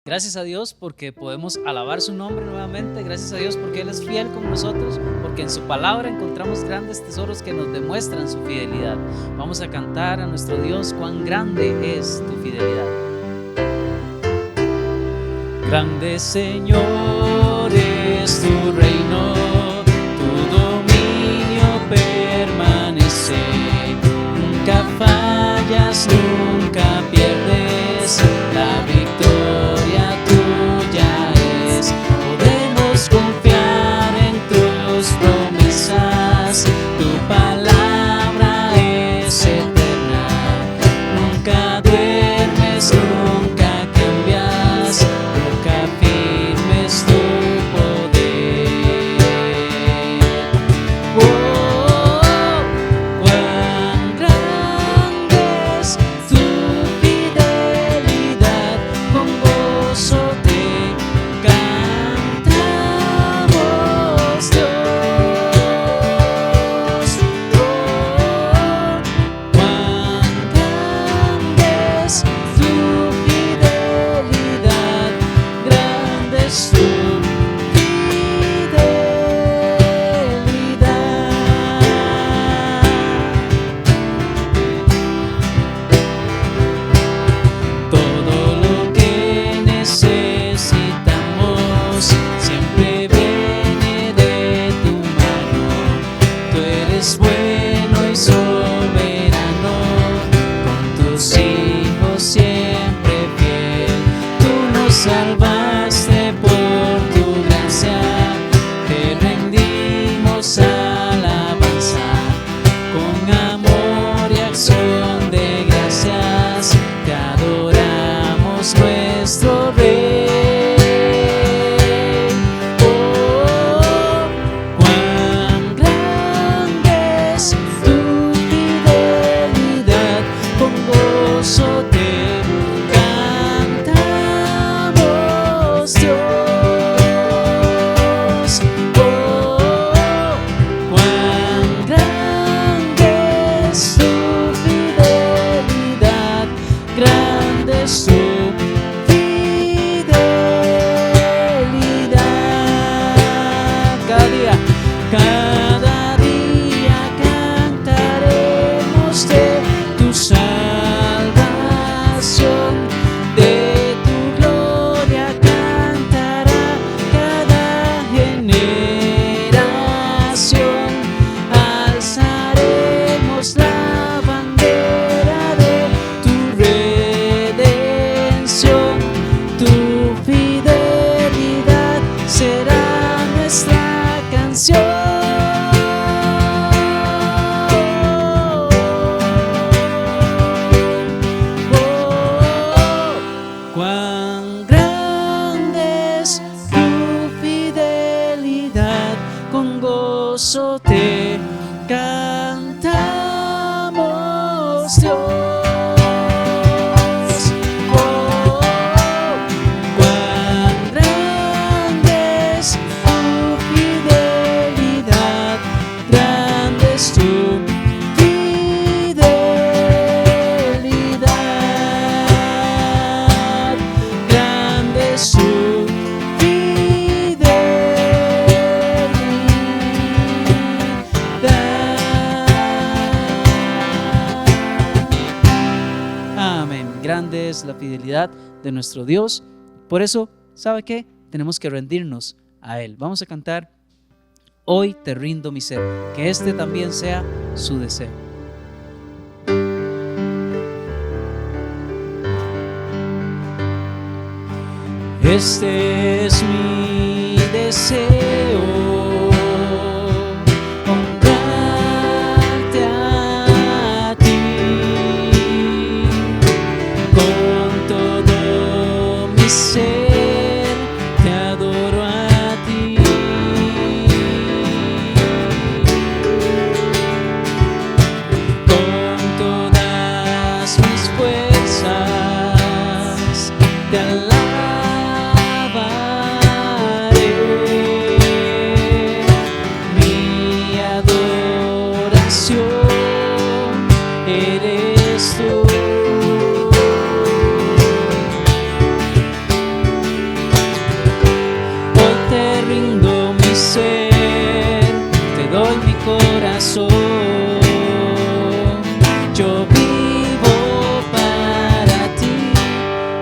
Gracias a Dios porque podemos alabar su nombre nuevamente. Gracias a Dios porque Él es fiel con nosotros, porque en su palabra encontramos grandes tesoros que nos demuestran su fidelidad. Vamos a cantar a nuestro Dios: cuán grande es tu fidelidad. Grande Señor es tu reino, tu dominio permanece. Nunca fallas, nunca pierdes, la victoria tuya es. Podemos confiar en tus promesas, tu palabra es eterna. Nunca duermes, nunca cambias, nunca firmes tu poder. Oh, cuán grande es tu fidelidad, con gozo te cantamos, Dios. Oh, cuán grande es tu fidelidad, grande es tu fidelidad. Todo lo que necesitamos siempre viene de tu mano. Tú eres bueno y soberano, con tus hijos siempre fiel. Tú nos salvaste por tu gracia, te rendimos alabanza, con amor y acción de gracias, te adoramos nuestro Rey. Oh, cuán grande es tu fidelidad, con gozo te cantamos, Dios. Oh, cuán grande es tu fidelidad, grande es tu fidelidad. Cada día cantaremos de tu salvación, de tu gloria cantará cada generación. Alzaremos la bandera de tu redención, tu fidelidad será nuestra canción. Oh, cuán grande es tu fidelidad, con gozo te cantamos, Dios. Oh, cuán grande es tu fidelidad, grande es tu fidelidad, grande es tu fidelidad. Amén. Grande es la fidelidad de nuestro Dios. Por eso, ¿sabe qué? Tenemos que rendirnos a Él. Vamos a cantar: hoy te rindo mi ser. Que este también sea su deseo. Este es mi deseo, honrarte a ti, con todo mi ser te adoro a ti. Con todas mis fuerzas te alabaré. Mi adoración eres tú. Yo vivo para ti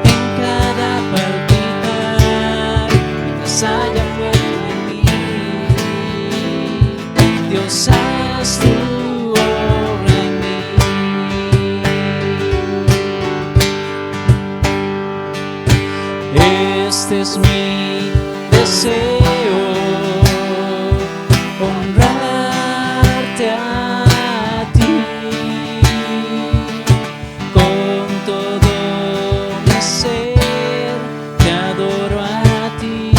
en cada palpitar, mientras haya fuego en mí. Dios, haz tu obra en mí. Este es mi deseo, honrarte a ti. Con todo mi ser te adoro a ti.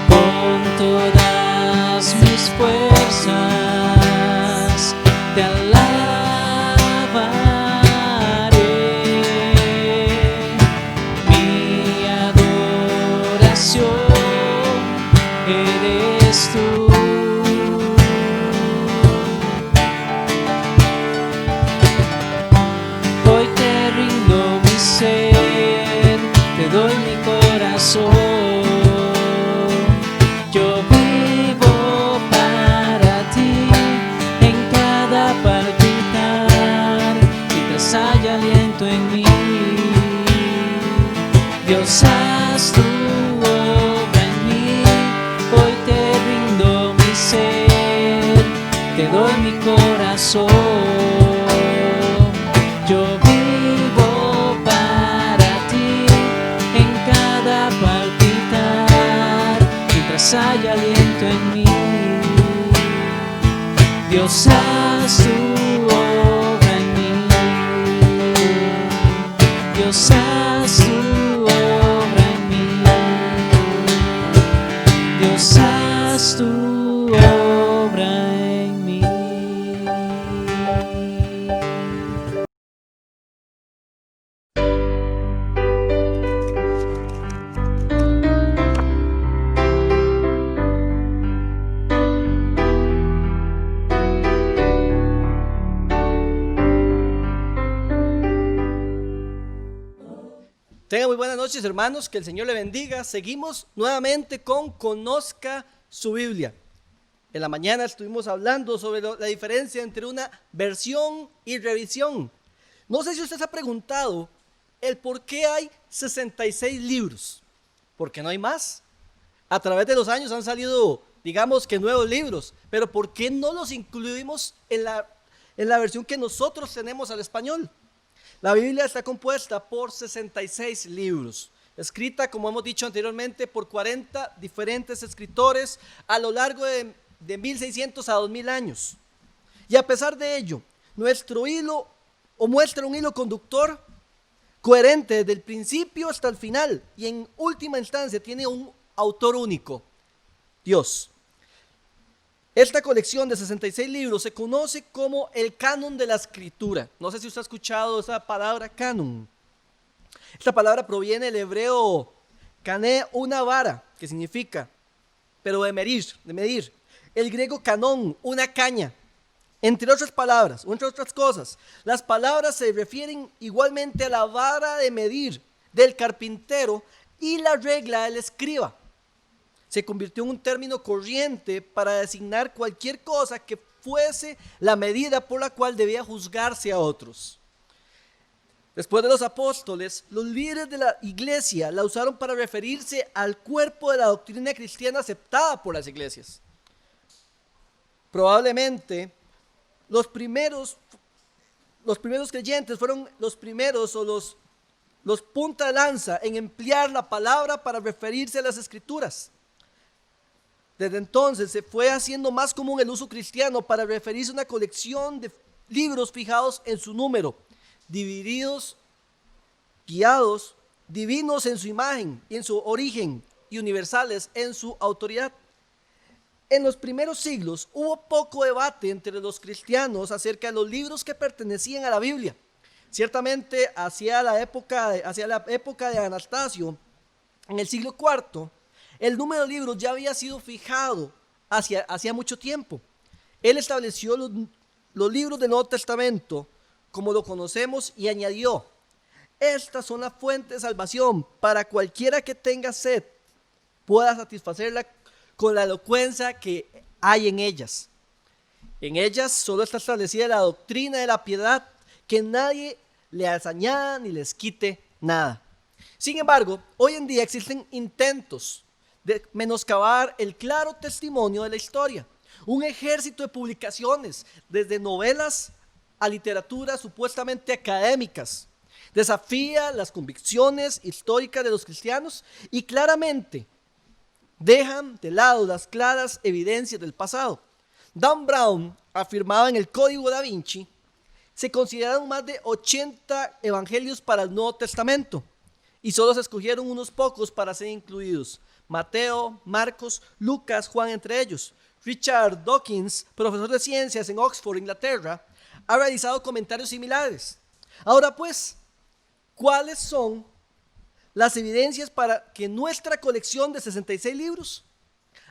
Con todas mis fuerzas te alabaré. Mi adoración eres tú. Hoy te rindo mi ser, te doy mi corazón. Yo vivo para ti en cada palpitar, mientras haya aliento en mí. Dios, haz tu obra en mí. Hoy te rindo mi ser, te doy mi corazón. Yo vivo para ti en cada palpitar, mientras haya aliento en mí. Dios, haz tu obra en mí. Dios, haz tu obra en mí. Dios, haz tu obra en mí. Tengan muy buenas noches, hermanos, que el Señor le bendiga. Seguimos nuevamente con Conozca su Biblia. En la mañana estuvimos hablando sobre la diferencia entre una versión y revisión. No sé si usted se ha preguntado el por qué hay 66 libros. ¿Por qué no hay más? A través de los años han salido, digamos que nuevos libros, pero ¿por qué no los incluimos en la versión que nosotros tenemos al español? La Biblia está compuesta por 66 libros, escrita, como hemos dicho anteriormente, por 40 diferentes escritores a lo largo de 1600 a 2000 años. Y a pesar de ello, nuestro hilo muestra un hilo conductor coherente desde el principio hasta el final, y en última instancia tiene un autor único, Dios. Esta colección de 66 libros se conoce como el canon de la escritura. No sé si usted ha escuchado esa palabra canon. Esta palabra proviene del hebreo kané, una vara, que significa, pero de medir. El griego canón, una caña. Entre otras palabras, entre otras cosas, las palabras se refieren igualmente a la vara de medir del carpintero y la regla del escriba. Se convirtió en un término corriente para designar cualquier cosa que fuese la medida por la cual debía juzgarse a otros. Después de los apóstoles, los líderes de la iglesia la usaron para referirse al cuerpo de la doctrina cristiana aceptada por las iglesias. Probablemente los primeros creyentes fueron los primeros o los punta de lanza en emplear la palabra para referirse a las escrituras. Desde entonces se fue haciendo más común el uso cristiano para referirse a una colección de libros fijados en su número, divididos, guiados, divinos en su imagen y en su origen y universales en su autoridad. En los primeros siglos hubo poco debate entre los cristianos acerca de los libros que pertenecían a la Biblia. Ciertamente hacia la época de Anastasio, en el siglo IV, el número de libros ya había sido fijado hacía mucho tiempo. Él estableció los libros del Nuevo Testamento como lo conocemos y añadió: estas son la fuente de salvación para cualquiera que tenga sed, pueda satisfacerla con la elocuencia que hay en ellas. En ellas solo está establecida la doctrina de la piedad, que nadie les añada ni les quite nada. Sin embargo, hoy en día existen intentos de menoscabar el claro testimonio de la historia. Un ejército de publicaciones, desde novelas a literatura supuestamente académicas, desafía las convicciones históricas de los cristianos y claramente dejan de lado las claras evidencias del pasado. Dan Brown afirmaba en el Código Da Vinci: se consideraron más de 80 evangelios para el Nuevo Testamento y solo se escogieron unos pocos para ser incluidos: Mateo, Marcos, Lucas, Juan entre ellos. Richard Dawkins, profesor de ciencias en Oxford, Inglaterra, ha realizado comentarios similares. Ahora pues, ¿cuáles son las evidencias para que nuestra colección de 66 libros?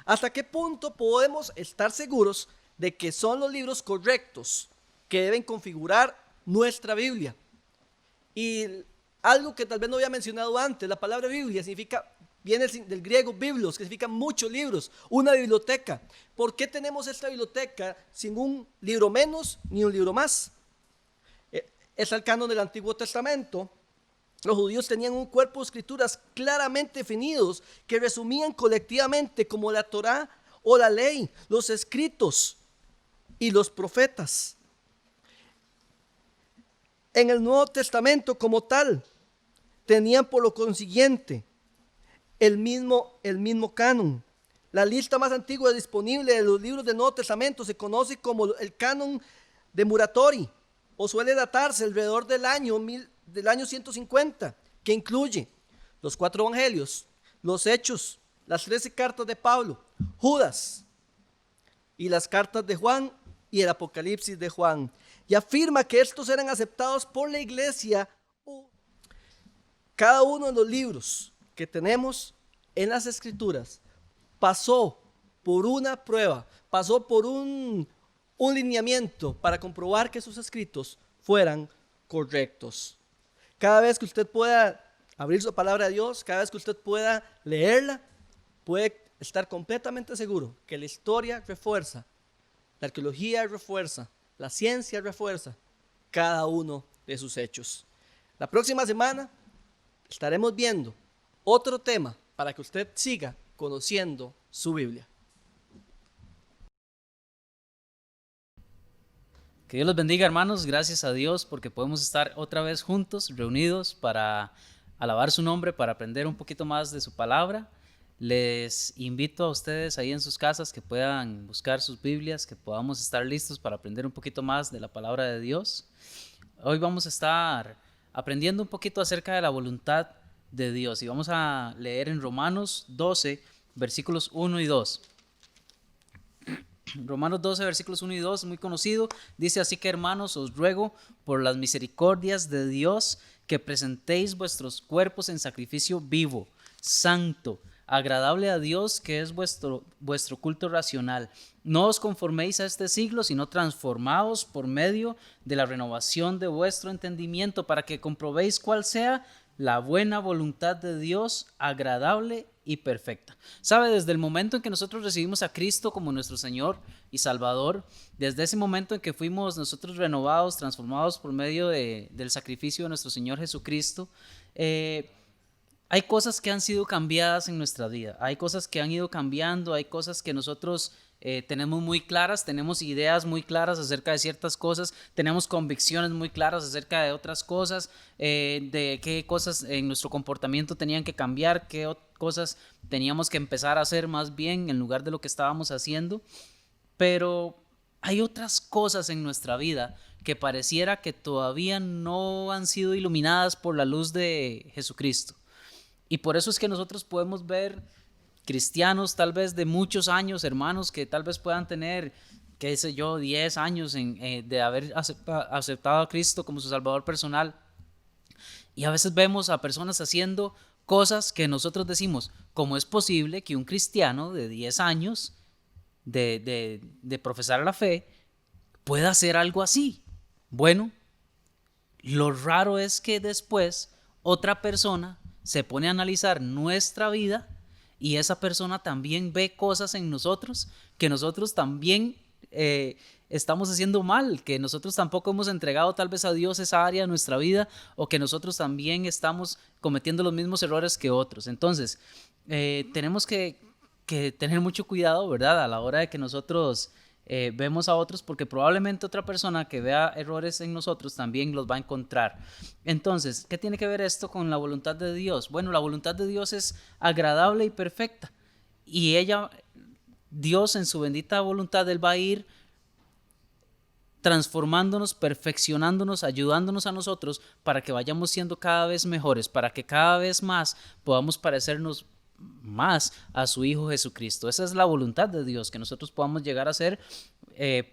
¿Hasta qué punto podemos estar seguros de que son los libros correctos que deben configurar nuestra Biblia? Y algo que tal vez no había mencionado antes: la palabra Biblia viene del griego biblos, que significa muchos libros, una biblioteca. ¿Por qué tenemos esta biblioteca sin un libro menos ni un libro más? Es el canon del Antiguo Testamento. Los judíos tenían un cuerpo de escrituras claramente definidos que resumían colectivamente como la Torá o la ley, los escritos y los profetas. En el Nuevo Testamento como tal, tenían por lo consiguiente el mismo canon. La lista más antigua disponible de los libros del Nuevo Testamento se conoce como el canon de Muratori, o suele datarse alrededor del año 150, que incluye los 4 evangelios, los Hechos, las 13 cartas de Pablo, Judas y las cartas de Juan y el Apocalipsis de Juan, y afirma que estos eran aceptados por la iglesia. Cada uno de los libros que tenemos en las Escrituras pasó por una prueba, pasó por un lineamiento para comprobar que sus escritos fueran correctos. Cada vez que usted pueda abrir su palabra de Dios, cada vez que usted pueda leerla, puede estar completamente seguro que la historia refuerza, la arqueología refuerza, la ciencia refuerza cada uno de sus hechos. La próxima semana estaremos viendo otro tema para que usted siga conociendo su Biblia. Que Dios los bendiga, hermanos. Gracias a Dios porque podemos estar otra vez juntos, reunidos para alabar su nombre, para aprender un poquito más de su palabra. Les invito a ustedes ahí en sus casas que puedan buscar sus Biblias, que podamos estar listos para aprender un poquito más de la palabra de Dios. Hoy vamos a estar aprendiendo un poquito acerca de la voluntad de Dios y vamos a leer en Romanos 12, versículos 1 y 2. Romanos 12, versículos 1 y 2, muy conocido. Dice: así que, hermanos, os ruego por las misericordias de Dios que presentéis vuestros cuerpos en sacrificio vivo, santo, agradable a Dios, que es vuestro culto racional. No os conforméis a este siglo, sino transformaos por medio de la renovación de vuestro entendimiento, para que comprobéis cuál sea la buena voluntad de Dios, agradable y perfecta. ¿Sabe? Desde el momento en que nosotros recibimos a Cristo como nuestro Señor y Salvador, desde ese momento en que fuimos nosotros renovados, transformados por medio del sacrificio de nuestro Señor Jesucristo, hay cosas que han sido cambiadas en nuestra vida, hay cosas que han ido cambiando, hay cosas que nosotros tenemos muy claras, tenemos ideas muy claras acerca de ciertas cosas, tenemos convicciones muy claras acerca de otras cosas, de qué cosas en nuestro comportamiento tenían que cambiar, qué cosas teníamos que empezar a hacer más bien en lugar de lo que estábamos haciendo. Pero hay otras cosas en nuestra vida que pareciera que todavía no han sido iluminadas por la luz de Jesucristo. Y por eso es que nosotros podemos ver cristianos tal vez de muchos años, hermanos que tal vez puedan tener, qué sé yo, 10 años de haber aceptado a Cristo como su Salvador personal. Y a veces vemos a personas haciendo cosas que nosotros decimos: ¿cómo es posible que un cristiano de 10 años de profesar la fe pueda hacer algo así? Bueno, lo raro es que después otra persona se pone a analizar nuestra vida y esa persona también ve cosas en nosotros que nosotros también estamos haciendo mal, que nosotros tampoco hemos entregado tal vez a Dios esa área de nuestra vida, o que nosotros también estamos cometiendo los mismos errores que otros. Entonces, tenemos que tener mucho cuidado, ¿verdad? A la hora de que nosotros vemos a otros, porque probablemente otra persona que vea errores en nosotros también los va a encontrar. Entonces, ¿qué tiene que ver esto con la voluntad de Dios? Bueno, la voluntad de Dios es agradable y perfecta, y Dios en su bendita voluntad, Él va a ir transformándonos, perfeccionándonos, ayudándonos a nosotros para que vayamos siendo cada vez mejores, para que cada vez más podamos parecernos más a su Hijo Jesucristo. Esa es la voluntad de Dios, que nosotros podamos llegar a ser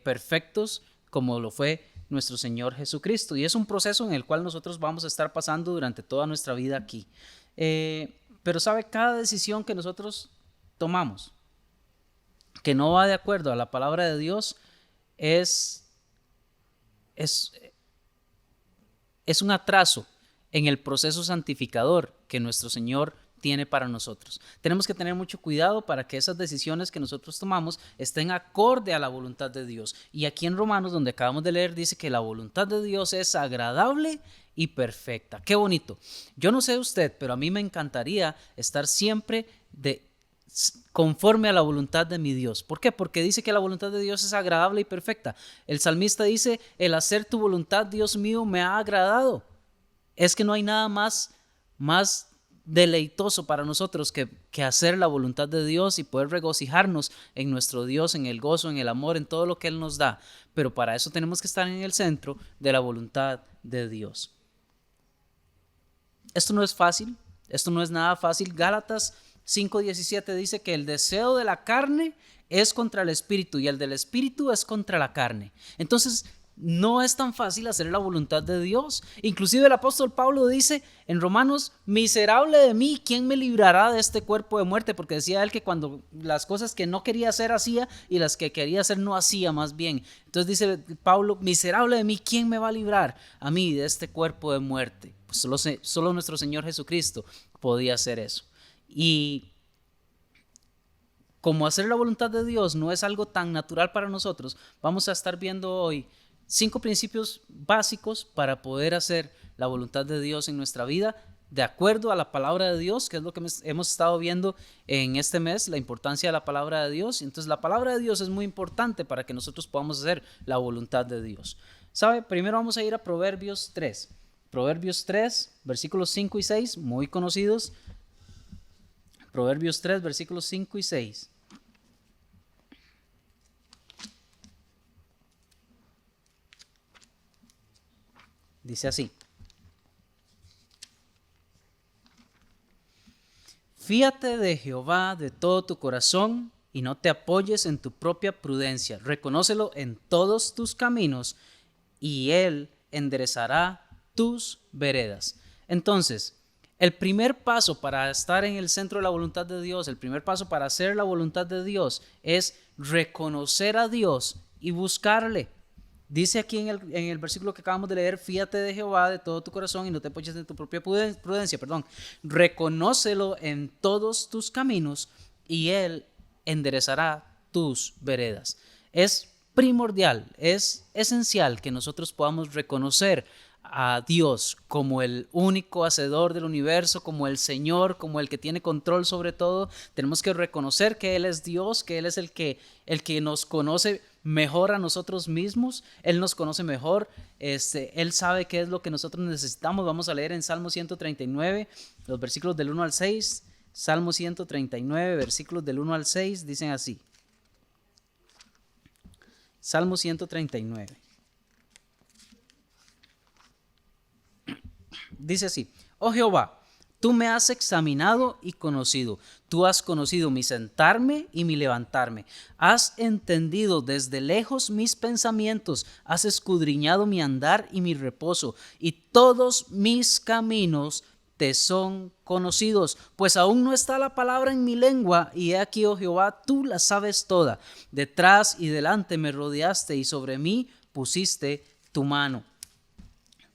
perfectos como lo fue nuestro Señor Jesucristo. Y es un proceso en el cual nosotros vamos a estar pasando durante toda nuestra vida aquí. Pero sabe, cada decisión que nosotros tomamos que no va de acuerdo a la palabra de Dios es un atraso en el proceso santificador que nuestro Señor tiene para nosotros. Tenemos que tener mucho cuidado para que esas decisiones que nosotros tomamos estén acorde a la voluntad de Dios. Y aquí en Romanos, donde acabamos de leer, dice que la voluntad de Dios es agradable y perfecta. Qué bonito. Yo no sé usted, pero a mí me encantaría estar siempre conforme a la voluntad de mi Dios. ¿Por qué? Porque dice que la voluntad de Dios es agradable y perfecta. El salmista dice: el hacer tu voluntad, Dios mío, me ha agradado. Es que no hay nada más deleitoso para nosotros que hacer la voluntad de Dios y poder regocijarnos en nuestro Dios, en el gozo, en el amor, en todo lo que Él nos da. Pero para eso tenemos que estar en el centro de la voluntad de Dios. Esto no es fácil, esto no es nada fácil. Gálatas 5:17 dice que el deseo de la carne es contra el espíritu y el del espíritu es contra la carne. Entonces, no es tan fácil hacer la voluntad de Dios. Inclusive el apóstol Pablo dice en Romanos: miserable de mí, ¿quién me librará de este cuerpo de muerte? Porque decía él que cuando las cosas que no quería hacer hacía, y las que quería hacer no hacía, más bien. Entonces dice Pablo: miserable de mí, ¿quién me va a librar a mí de este cuerpo de muerte? Pues solo nuestro Señor Jesucristo podía hacer eso. Y como hacer la voluntad de Dios no es algo tan natural para nosotros, vamos a estar viendo hoy 5 principios básicos para poder hacer la voluntad de Dios en nuestra vida, de acuerdo a la palabra de Dios, que es lo que hemos estado viendo en este mes, la importancia de la palabra de Dios. Entonces, la palabra de Dios es muy importante para que nosotros podamos hacer la voluntad de Dios. ¿Sabe? Primero vamos a ir a Proverbios 3. Proverbios 3, versículos 5 y 6, muy conocidos. Proverbios 3, versículos 5 y 6. Dice así: fíate de Jehová de todo tu corazón y no te apoyes en tu propia prudencia. Reconócelo en todos tus caminos y Él enderezará tus veredas. Entonces, el primer paso para estar en el centro de la voluntad de Dios, el primer paso para hacer la voluntad de Dios es reconocer a Dios y buscarle. Dice aquí en el versículo que acabamos de leer: fíate de Jehová de todo tu corazón y no te apoyes en tu propia prudencia. Reconócelo en todos tus caminos y Él enderezará tus veredas. Es primordial, es esencial que nosotros podamos reconocer a Dios como el único hacedor del universo, como el Señor, como el que tiene control sobre todo. Tenemos que reconocer que Él es Dios, que Él es el que nos conoce mejor a nosotros mismos. Él nos conoce mejor, Él sabe qué es lo que nosotros necesitamos. Vamos a leer en Salmo 139, los versículos del 1 al 6. Salmo 139, versículos del 1 al 6, dicen así. Salmo 139. Dice así: oh Jehová, tú me has examinado y conocido. Tú has conocido mi sentarme y mi levantarme. Has entendido desde lejos mis pensamientos. Has escudriñado mi andar y mi reposo. Y todos mis caminos te son conocidos. Pues aún no está la palabra en mi lengua. Y he aquí, oh Jehová, tú la sabes toda. Detrás y delante me rodeaste y sobre mí pusiste tu mano.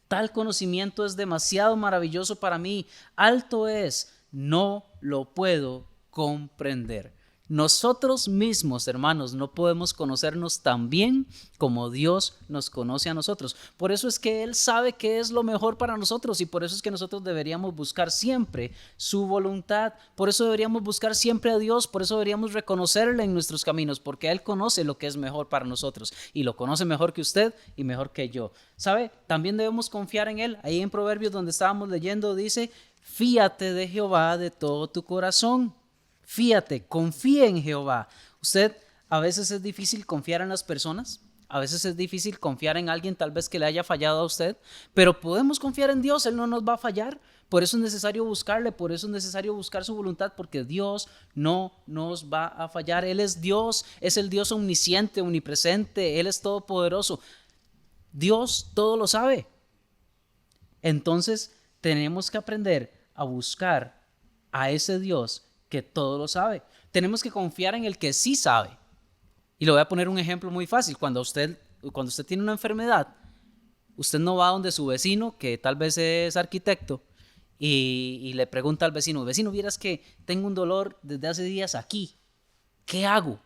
Tal conocimiento es demasiado maravilloso para mí. Alto es, no lo puedo comprender. Nosotros mismos, hermanos, no podemos conocernos tan bien como Dios nos conoce a nosotros. Por eso es que Él sabe qué es lo mejor para nosotros y por eso es que nosotros deberíamos buscar siempre su voluntad. Por eso deberíamos buscar siempre a Dios, por eso deberíamos reconocerle en nuestros caminos, porque Él conoce lo que es mejor para nosotros y lo conoce mejor que usted y mejor que yo. ¿Sabe? También debemos confiar en Él. Ahí en Proverbios donde estábamos leyendo dice, fíate de Jehová de todo tu corazón. Fíate, confía en Jehová. Usted, a veces es difícil confiar en las personas, a veces es difícil confiar en alguien tal vez que le haya fallado a usted, pero podemos confiar en Dios, Él no nos va a fallar. Por eso es necesario buscarle, por eso es necesario buscar su voluntad, porque Dios no nos va a fallar. Él es Dios, es el Dios omnisciente, omnipresente, Él es todopoderoso. Dios todo lo sabe. Entonces tenemos que aprender a buscar a ese Dios que todo lo sabe. Tenemos que confiar en el que sí sabe. Y le voy a poner un ejemplo muy fácil. Cuando usted tiene una enfermedad, usted no va donde su vecino, que tal vez es arquitecto, y le pregunta al vecino, vieras que tengo un dolor desde hace días aquí, ¿qué hago?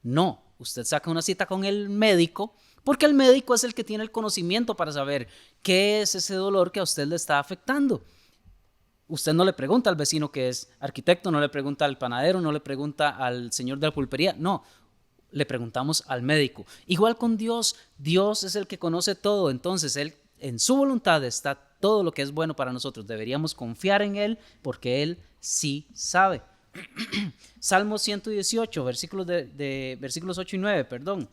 No, usted saca una cita con el médico, porque el médico es el que tiene el conocimiento para saber qué es ese dolor que a usted le está afectando. Usted no le pregunta al vecino que es arquitecto, no le pregunta al panadero, no le pregunta al señor de la pulpería, no, le preguntamos al médico. Igual con Dios, Dios es el que conoce todo, entonces Él en su voluntad está todo lo que es bueno para nosotros. Deberíamos confiar en Él porque Él sí sabe. Salmo 118, versículos 8 y 9, perdón.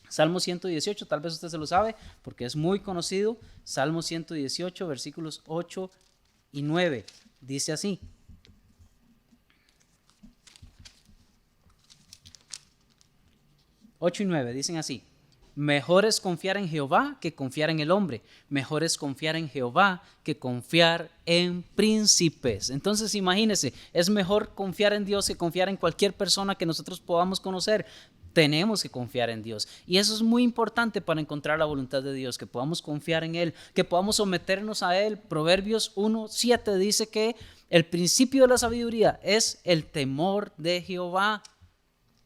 Salmo 118, tal vez usted se lo sabe porque es muy conocido. Salmo 118, versículos 8 y 9, dice así. Ocho y 9 dicen así: mejor es confiar en Jehová que confiar en el hombre, mejor es confiar en Jehová que confiar en príncipes. Entonces imagínense, es mejor confiar en Dios que confiar en cualquier persona que nosotros podamos conocer. Tenemos que confiar en Dios y eso es muy importante para encontrar la voluntad de Dios, que podamos confiar en Él, que podamos someternos a Él. Proverbios 1:7 dice que el principio de la sabiduría es el temor de Jehová.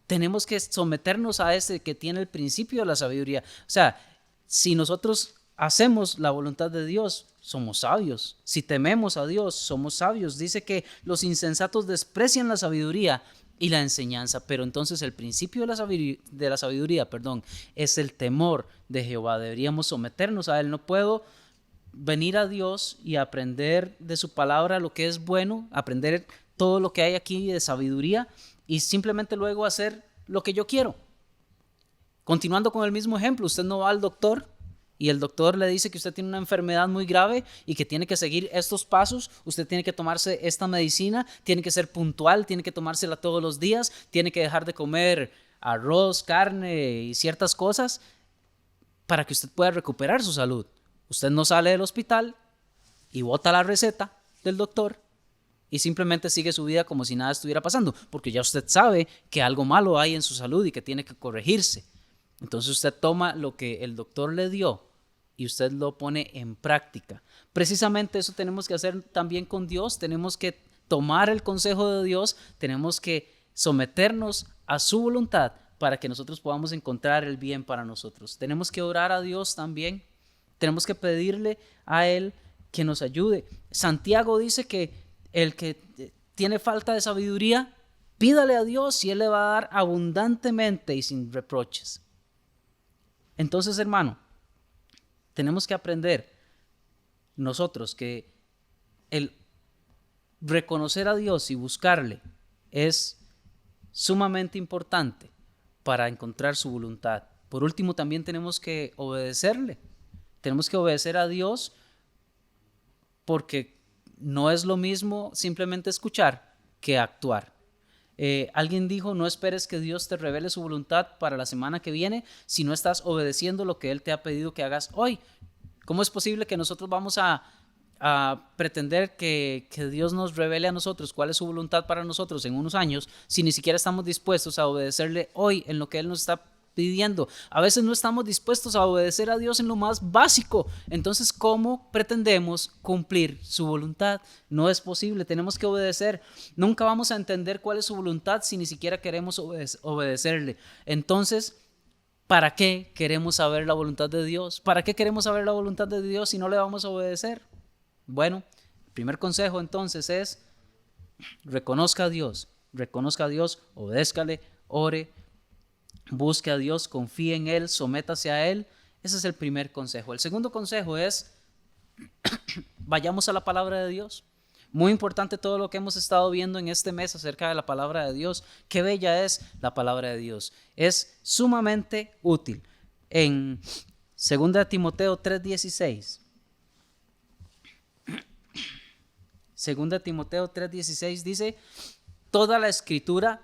Tenemos que someternos a ese que tiene el principio de la sabiduría. O sea, si nosotros hacemos la voluntad de Dios, somos sabios. Si tememos a Dios, somos sabios. Dice que los insensatos desprecian la sabiduría y la enseñanza, pero entonces el principio de la sabiduría, es el temor de Jehová. Deberíamos someternos a Él. No puedo venir a Dios y aprender de su palabra lo que es bueno, aprender todo lo que hay aquí de sabiduría y simplemente luego hacer lo que yo quiero. Continuando con el mismo ejemplo, usted no va al doctor y el doctor le dice que usted tiene una enfermedad muy grave y que tiene que seguir estos pasos, usted tiene que tomarse esta medicina, tiene que ser puntual, tiene que tomársela todos los días, tiene que dejar de comer arroz, carne y ciertas cosas para que usted pueda recuperar su salud. Usted no sale del hospital y bota la receta del doctor y simplemente sigue su vida como si nada estuviera pasando, porque ya usted sabe que algo malo hay en su salud y que tiene que corregirse. Entonces usted toma lo que el doctor le dio y usted lo pone en práctica. Precisamente eso tenemos que hacer también con Dios. Tenemos que tomar el consejo de Dios, tenemos que someternos a su voluntad para que nosotros podamos encontrar el bien para nosotros. Tenemos que orar a Dios también, tenemos que pedirle a Él que nos ayude. Santiago dice que el que tiene falta de sabiduría, pídale a Dios y Él le va a dar abundantemente y sin reproches. Entonces, hermano, tenemos que aprender nosotros que el reconocer a Dios y buscarle es sumamente importante para encontrar su voluntad. Por último, también tenemos que obedecerle. Tenemos que obedecer a Dios porque no es lo mismo simplemente escuchar que actuar. Alguien dijo, no esperes que Dios te revele su voluntad para la semana que viene si no estás obedeciendo lo que Él te ha pedido que hagas hoy. ¿Cómo es posible que nosotros vamos a pretender que Dios nos revele a nosotros cuál es su voluntad para nosotros en unos años si ni siquiera estamos dispuestos a obedecerle hoy en lo que Él nos está pidiendo. A veces no estamos dispuestos a obedecer a Dios en lo más básico. Entonces, ¿cómo pretendemos cumplir su voluntad? No es posible, tenemos que obedecer. Nunca vamos a entender cuál es su voluntad si ni siquiera queremos obedecerle. Entonces, ¿para qué queremos saber la voluntad de Dios? ¿Para qué queremos saber la voluntad de Dios si no le vamos a obedecer? Bueno, el primer consejo entonces es: reconozca a Dios, obedézcale, ore, busque a Dios, confíe en Él, sométase a Él. Ese es el primer consejo. El segundo consejo es: vayamos a la palabra de Dios. Muy importante todo lo que hemos estado viendo en este mes acerca de la palabra de Dios. Qué bella es la palabra de Dios. Es sumamente útil. En 2 Timoteo 3:16. 2 Timoteo 3:16 dice: toda la escritura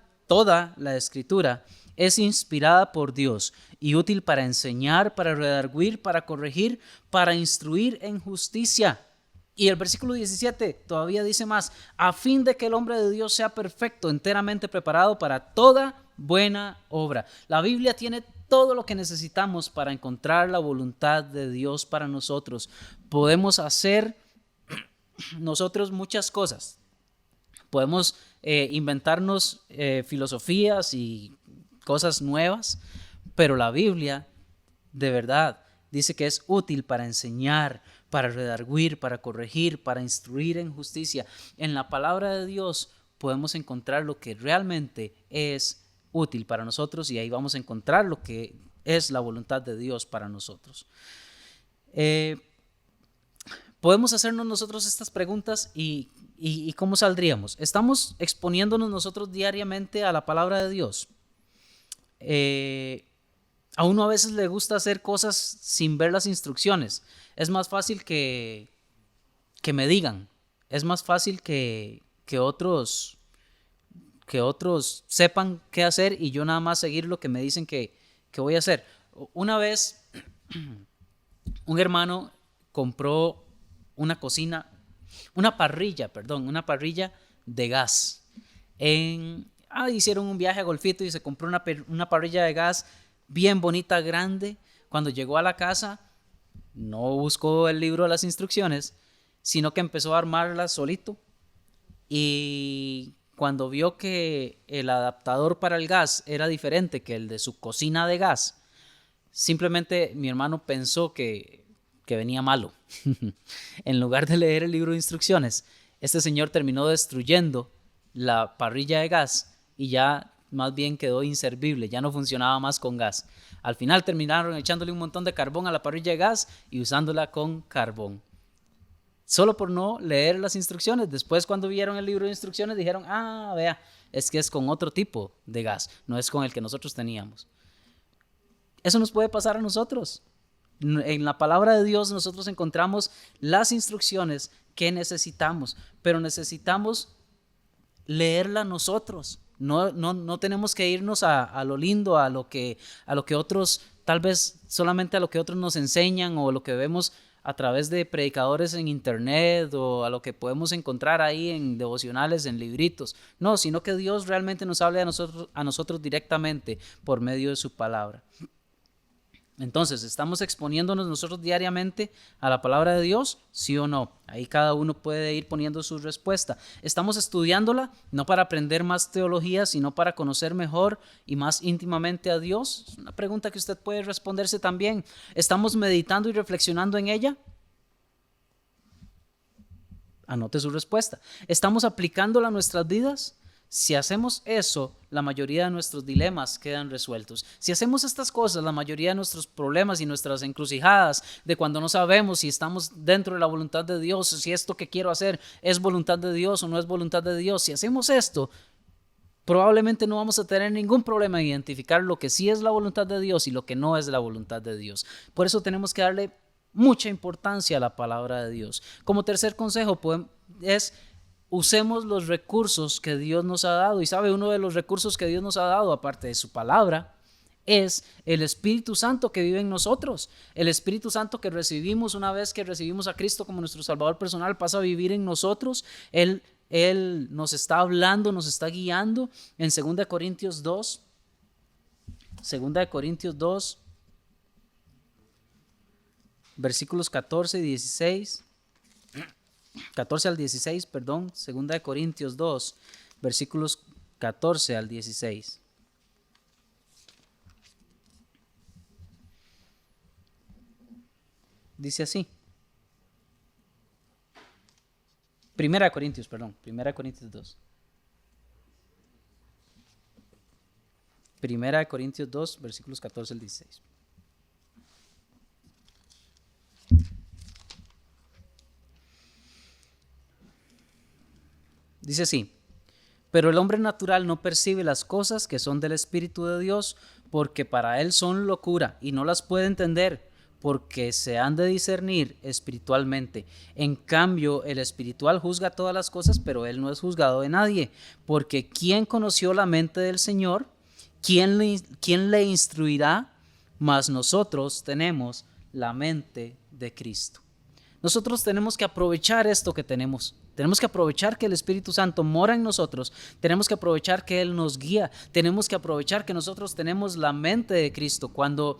es inspirada por Dios y útil para enseñar, para redarguir, para corregir, para instruir en justicia. Y el versículo 17 todavía dice más: a fin de que el hombre de Dios sea perfecto, enteramente preparado para toda buena obra. La Biblia tiene todo lo que necesitamos para encontrar la voluntad de Dios para nosotros. Podemos hacer nosotros muchas cosas. Podemos inventarnos filosofías y cosas nuevas, pero la Biblia de verdad dice que es útil para enseñar, para redarguir, para corregir, para instruir en justicia. En la palabra de Dios podemos encontrar lo que realmente es útil para nosotros, y ahí vamos a encontrar lo que es la voluntad de Dios para nosotros. Podemos hacernos nosotros estas preguntas y ¿cómo saldríamos? ¿Estamos exponiéndonos nosotros diariamente a la palabra de Dios? A uno a veces le gusta hacer cosas sin ver las instrucciones. Es más fácil que me digan. Es más fácil que otros sepan qué hacer y yo nada más seguir lo que me dicen que voy a hacer. Una vez un hermano compró una parrilla de gas. Hicieron un viaje a Golfito y se compró una parrilla de gas bien bonita, grande. Cuando llegó a la casa, no buscó el libro de las instrucciones, sino que empezó a armarla solito. Y cuando vio que el adaptador para el gas era diferente que el de su cocina de gas, simplemente mi hermano pensó que venía malo. En lugar de leer el libro de instrucciones, este señor terminó destruyendo la parrilla de gas y ya más bien quedó inservible, ya no funcionaba más con gas. Al final terminaron echándole un montón de carbón a la parrilla de gas y usándola con carbón, solo por no leer las instrucciones. Después, cuando vieron el libro de instrucciones, dijeron: vea, es que es con otro tipo de gas, no es con el que nosotros teníamos. Eso nos puede pasar a nosotros. En la palabra de Dios nosotros encontramos las instrucciones que necesitamos, pero necesitamos leerla nosotros. No tenemos que irnos a lo lindo, a lo que otros, tal vez solamente a lo que otros nos enseñan, o lo que vemos a través de predicadores en internet, o a lo que podemos encontrar ahí en devocionales, en libritos. No, sino que Dios realmente nos hable a nosotros directamente por medio de su palabra. Entonces, ¿estamos exponiéndonos nosotros diariamente a la palabra de Dios? ¿Sí o no? Ahí cada uno puede ir poniendo su respuesta. ¿Estamos estudiándola no para aprender más teología, sino para conocer mejor y más íntimamente a Dios? Es una pregunta que usted puede responderse también. ¿Estamos meditando y reflexionando en ella? Anote su respuesta. ¿Estamos aplicándola a nuestras vidas? Si hacemos eso, la mayoría de nuestros dilemas quedan resueltos. Si hacemos estas cosas, la mayoría de nuestros problemas y nuestras encrucijadas de cuando no sabemos si estamos dentro de la voluntad de Dios, si esto que quiero hacer es voluntad de Dios o no es voluntad de Dios, si hacemos esto, probablemente no vamos a tener ningún problema en identificar lo que sí es la voluntad de Dios y lo que no es la voluntad de Dios. Por eso tenemos que darle mucha importancia a la palabra de Dios. Como tercer consejo es: usemos los recursos que Dios nos ha dado. Y sabe, uno de los recursos que Dios nos ha dado, aparte de su palabra, es el Espíritu Santo que vive en nosotros. El Espíritu Santo que recibimos una vez que recibimos a Cristo como nuestro Salvador personal pasa a vivir en nosotros. Él nos está hablando, nos está guiando. En 2 Corintios 2, Segunda de Corintios 2, versículos 14 y 16. 14 al 16, perdón. Segunda de Corintios 2, versículos 14 al 16. Dice así. Primera de Corintios 2. Primera de Corintios 2, versículos 14 al 16. Dice así: pero el hombre natural no percibe las cosas que son del Espíritu de Dios, porque para él son locura y no las puede entender, porque se han de discernir espiritualmente. En cambio, el espiritual juzga todas las cosas, pero él no es juzgado de nadie, porque ¿quién conoció la mente del Señor? ¿Quién le instruirá? Mas nosotros tenemos la mente de Cristo. Nosotros tenemos que aprovechar esto que tenemos. Tenemos que aprovechar que el Espíritu Santo mora en nosotros. Tenemos que aprovechar que Él nos guía. Tenemos que aprovechar que nosotros tenemos la mente de Cristo. Cuando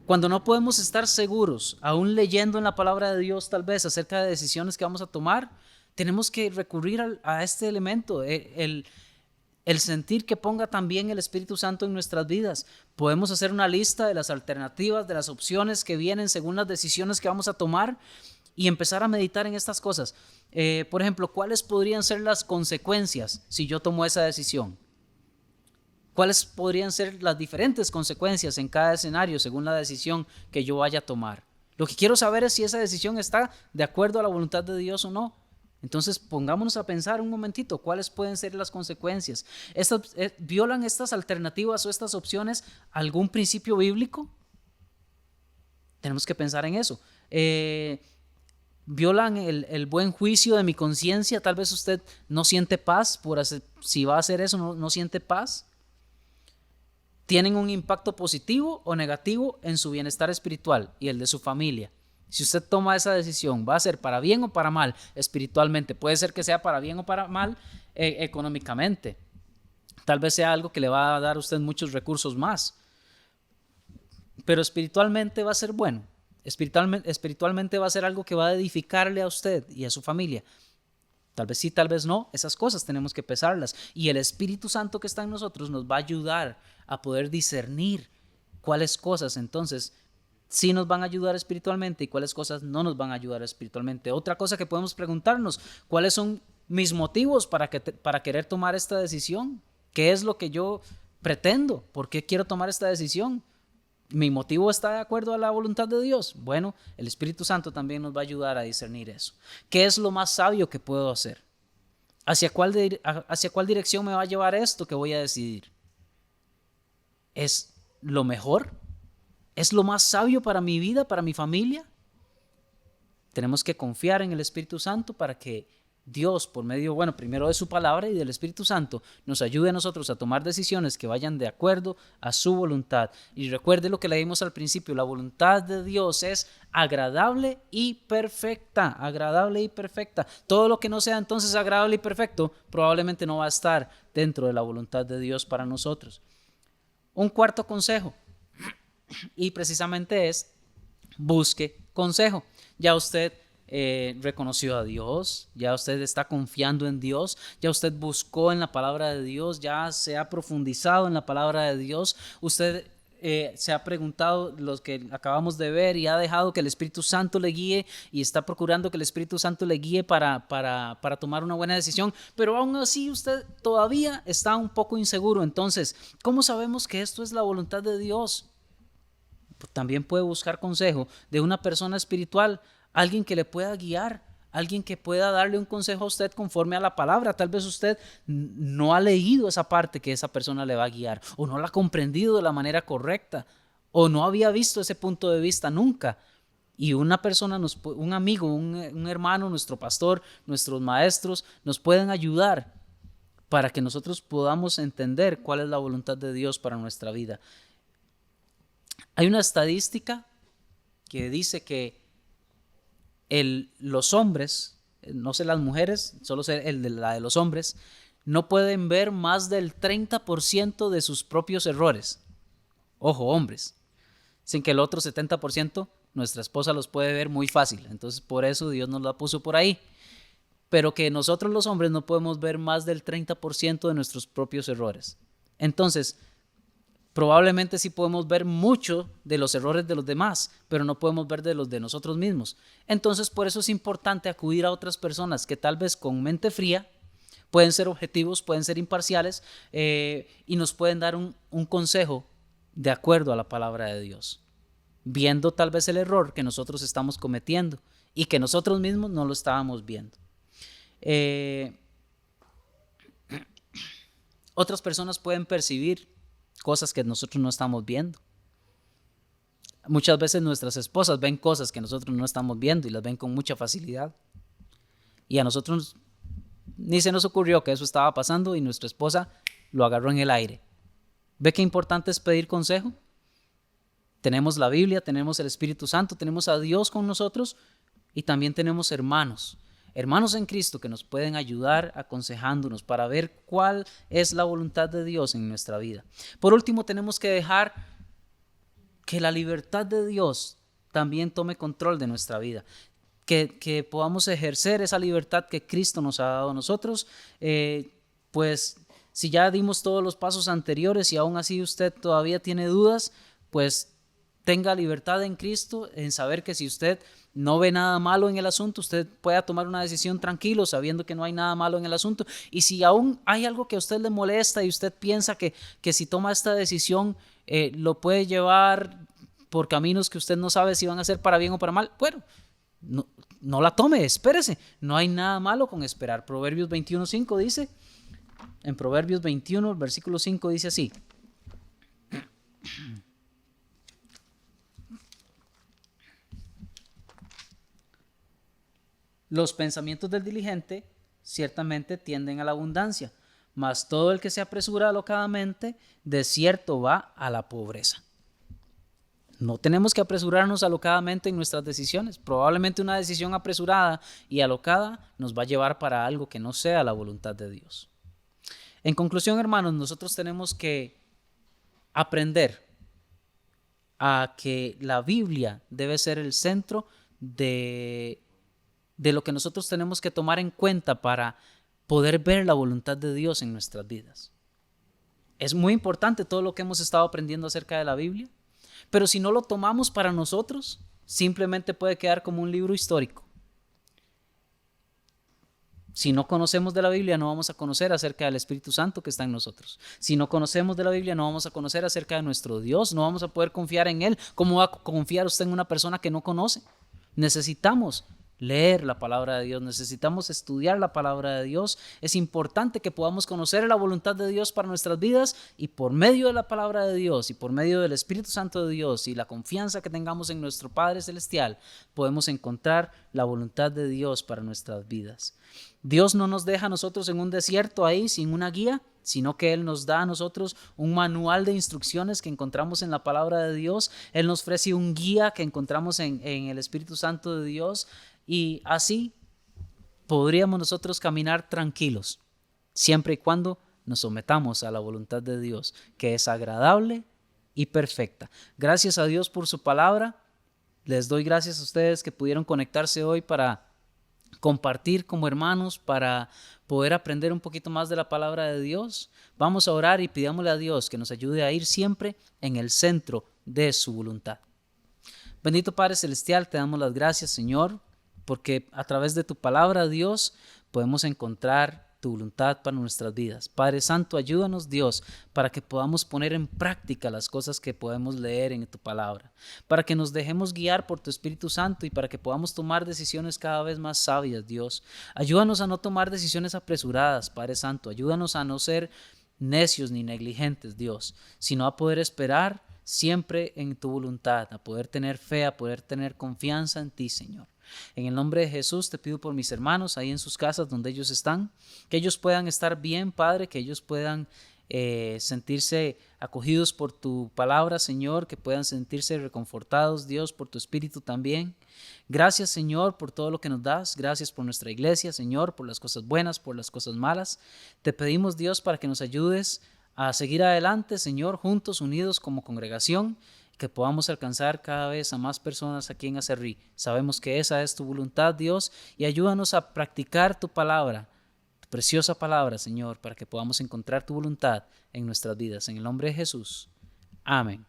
no podemos estar seguros, aún leyendo en la palabra de Dios tal vez acerca de decisiones que vamos a tomar, tenemos que recurrir a este elemento, el sentir que ponga también el Espíritu Santo en nuestras vidas. Podemos hacer una lista de las alternativas, de las opciones que vienen según las decisiones que vamos a tomar y empezar a meditar en estas cosas. Por ejemplo, ¿cuáles podrían ser las consecuencias si yo tomo esa decisión? ¿Cuáles podrían ser las diferentes consecuencias en cada escenario según la decisión que yo vaya a tomar? Lo que quiero saber es si esa decisión está de acuerdo a la voluntad de Dios o no. Entonces pongámonos a pensar un momentito, ¿cuáles pueden ser las consecuencias? ¿Violan estas alternativas o estas opciones algún principio bíblico? Tenemos que pensar en eso. ¿Violan el buen juicio de mi conciencia? Tal vez usted no siente paz si va a hacer eso, no siente paz. ¿Tienen un impacto positivo o negativo en su bienestar espiritual y el de su familia? Si usted toma esa decisión, ¿va a ser para bien o para mal espiritualmente? Puede ser que sea para bien o para mal económicamente. Tal vez sea algo que le va a dar a usted muchos recursos más. Pero espiritualmente va a ser bueno. Espiritualmente va a ser algo que va a edificarle a usted y a su familia. Tal vez sí, tal vez no. Esas cosas tenemos que pesarlas. Y el Espíritu Santo que está en nosotros nos va a ayudar a poder discernir cuáles cosas entonces sí nos van a ayudar espiritualmente y cuáles cosas no nos van a ayudar espiritualmente. Otra cosa que podemos preguntarnos: ¿cuáles son mis motivos para querer tomar esta decisión? ¿Qué es lo que yo pretendo? ¿Por qué quiero tomar esta decisión? ¿Mi motivo está de acuerdo a la voluntad de Dios? Bueno, el Espíritu Santo también nos va a ayudar a discernir eso. ¿Qué es lo más sabio que puedo hacer? ¿Hacia cuál dirección me va a llevar esto que voy a decidir? ¿Es lo mejor? ¿Es lo más sabio para mi vida, para mi familia? Tenemos que confiar en el Espíritu Santo para que Dios, por medio, primero de su palabra y del Espíritu Santo, nos ayude a nosotros a tomar decisiones que vayan de acuerdo a su voluntad. Y recuerde lo que leímos al principio: la voluntad de Dios es agradable y perfecta. Agradable y perfecta. Todo lo que no sea entonces agradable y perfecto probablemente no va a estar dentro de la voluntad de Dios para nosotros. Un cuarto consejo, y precisamente es: busque consejo. Ya usted reconoció a Dios, ya usted está confiando en Dios, ya usted buscó en la palabra de Dios, ya se ha profundizado en la palabra de Dios, usted se ha preguntado los que acabamos de ver y ha dejado que el Espíritu Santo le guíe y está procurando que el Espíritu Santo le guíe para tomar una buena decisión, pero aún así usted todavía está un poco inseguro. Entonces, ¿cómo sabemos que esto es la voluntad de Dios? Pues también puede buscar consejo de una persona espiritual, alguien que le pueda guiar, alguien que pueda darle un consejo a usted conforme a la palabra. Tal vez usted no ha leído esa parte que esa persona le va a guiar, o no la ha comprendido de la manera correcta, o no había visto ese punto de vista nunca. Y una persona, un amigo, un hermano, nuestro pastor, nuestros maestros nos pueden ayudar para que nosotros podamos entender cuál es la voluntad de Dios para nuestra vida. Hay una estadística que dice que los hombres, no sé las mujeres, solo sé la de los hombres, no pueden ver más del 30% de sus propios errores. Ojo, hombres. Sin que el otro 70% nuestra esposa los puede ver muy fácil. Entonces por eso Dios nos la puso por ahí. Pero que nosotros los hombres no podemos ver más del 30% de nuestros propios errores. Entonces, probablemente sí podemos ver mucho de los errores de los demás, pero no podemos ver de los de nosotros mismos. Entonces, por eso es importante acudir a otras personas que tal vez con mente fría pueden ser objetivos, pueden ser imparciales y nos pueden dar un consejo de acuerdo a la palabra de Dios, viendo tal vez el error que nosotros estamos cometiendo y que nosotros mismos no lo estábamos viendo. Otras personas pueden percibir cosas que nosotros no estamos viendo. Muchas veces nuestras esposas ven cosas que nosotros no estamos viendo y las ven con mucha facilidad. Y a nosotros ni se nos ocurrió que eso estaba pasando y nuestra esposa lo agarró en el aire. ¿Ve qué importante es pedir consejo? Tenemos la Biblia, tenemos el Espíritu Santo, tenemos a Dios con nosotros y también tenemos hermanos en Cristo que nos pueden ayudar aconsejándonos para ver cuál es la voluntad de Dios en nuestra vida. Por último, tenemos que dejar que la libertad de Dios también tome control de nuestra vida, que podamos ejercer esa libertad que Cristo nos ha dado a nosotros. Pues si ya dimos todos los pasos anteriores y aún así usted todavía tiene dudas, pues tenga libertad en Cristo, en saber que si usted no ve nada malo en el asunto, usted pueda tomar una decisión tranquilo, sabiendo que no hay nada malo en el asunto. Y si aún hay algo que a usted le molesta y usted piensa que si toma esta decisión lo puede llevar por caminos que usted no sabe si van a ser para bien o para mal, bueno, no la tome, espérese. No hay nada malo con esperar. Proverbios 21:5 dice, en Proverbios 21, versículo 5 dice así: los pensamientos del diligente ciertamente tienden a la abundancia, mas todo el que se apresura alocadamente, de cierto va a la pobreza. No tenemos que apresurarnos alocadamente en nuestras decisiones. Probablemente una decisión apresurada y alocada nos va a llevar para algo que no sea la voluntad de Dios. En conclusión, hermanos, nosotros tenemos que aprender a que la Biblia debe ser el centro de lo que nosotros tenemos que tomar en cuenta para poder ver la voluntad de Dios en nuestras vidas. Es muy importante todo lo que hemos estado aprendiendo acerca de la Biblia, pero si no lo tomamos para nosotros, simplemente puede quedar como un libro histórico. Si no conocemos de la Biblia, no vamos a conocer acerca del Espíritu Santo que está en nosotros. Si no conocemos de la Biblia, no vamos a conocer acerca de nuestro Dios, no vamos a poder confiar en Él. ¿Cómo va a confiar usted en una persona que no conoce? Necesitamos leer la palabra de Dios, necesitamos estudiar la palabra de Dios. Es importante que podamos conocer la voluntad de Dios para nuestras vidas, y por medio de la palabra de Dios y por medio del Espíritu Santo de Dios y la confianza que tengamos en nuestro Padre Celestial, podemos encontrar la voluntad de Dios para nuestras vidas. Dios no nos deja a nosotros en un desierto ahí sin una guía, sino que Él nos da a nosotros un manual de instrucciones que encontramos en la palabra de Dios. Él nos ofrece un guía que encontramos en el Espíritu Santo de Dios, y así podríamos nosotros caminar tranquilos, siempre y cuando nos sometamos a la voluntad de Dios, que es agradable y perfecta. Gracias a Dios por su palabra. Les doy gracias a ustedes que pudieron conectarse hoy para compartir como hermanos, para poder aprender un poquito más de la palabra de Dios. Vamos a orar y pidámosle a Dios que nos ayude a ir siempre en el centro de su voluntad. Bendito Padre Celestial, te damos las gracias, Señor, porque a través de tu palabra, Dios, podemos encontrar tu voluntad para nuestras vidas. Padre Santo, ayúdanos, Dios, para que podamos poner en práctica las cosas que podemos leer en tu palabra, para que nos dejemos guiar por tu Espíritu Santo y para que podamos tomar decisiones cada vez más sabias, Dios. Ayúdanos a no tomar decisiones apresuradas, Padre Santo. Ayúdanos a no ser necios ni negligentes, Dios, sino a poder esperar siempre en tu voluntad, a poder tener fe, a poder tener confianza en ti, Señor. En el nombre de Jesús te pido por mis hermanos ahí en sus casas donde ellos están, que ellos puedan estar bien, Padre, que ellos puedan sentirse acogidos por tu palabra, Señor, que puedan sentirse reconfortados, Dios, por tu Espíritu también. Gracias, Señor, por todo lo que nos das. Gracias por nuestra iglesia, Señor, por las cosas buenas, por las cosas malas. Te pedimos, Dios, para que nos ayudes a seguir adelante, Señor, juntos, unidos como congregación, que podamos alcanzar cada vez a más personas aquí en Acerrí. Sabemos que esa es tu voluntad, Dios, y ayúdanos a practicar tu palabra, tu preciosa palabra, Señor, para que podamos encontrar tu voluntad en nuestras vidas. En el nombre de Jesús. Amén.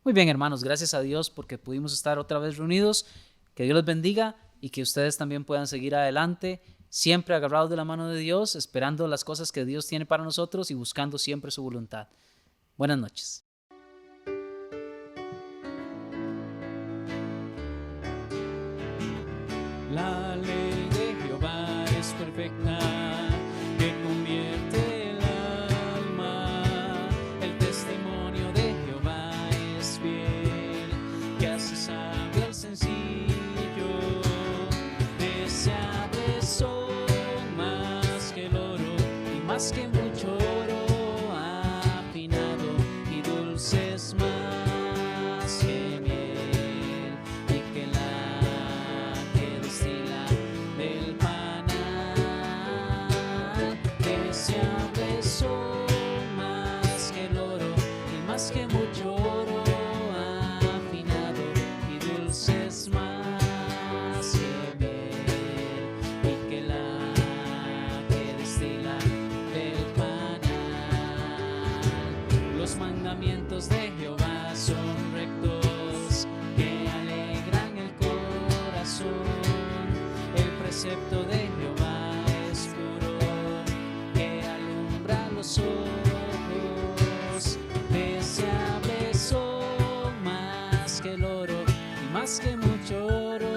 Muy bien, hermanos, gracias a Dios porque pudimos estar otra vez reunidos. Que Dios les bendiga y que ustedes también puedan seguir adelante, siempre agarrados de la mano de Dios, esperando las cosas que Dios tiene para nosotros y buscando siempre su voluntad. Buenas noches. La ley de Jehová es perfecta, que convierte el alma. El testimonio de Jehová es fiel, que hace sabio al sencillo. Deseables son más que el oro y más que mucho oro afinado, y dulces más que miel, y que la que destila del panal. Deseables son más que el oro y más que mucho oro afinado, y dulces más que miel, y que la que destila del panal. Los mandamientos de Jehová son rectos, que alegran el corazón. El precepto de Jehová es puro, que alumbra los ojos. Deseables son más que el oro y más que mucho oro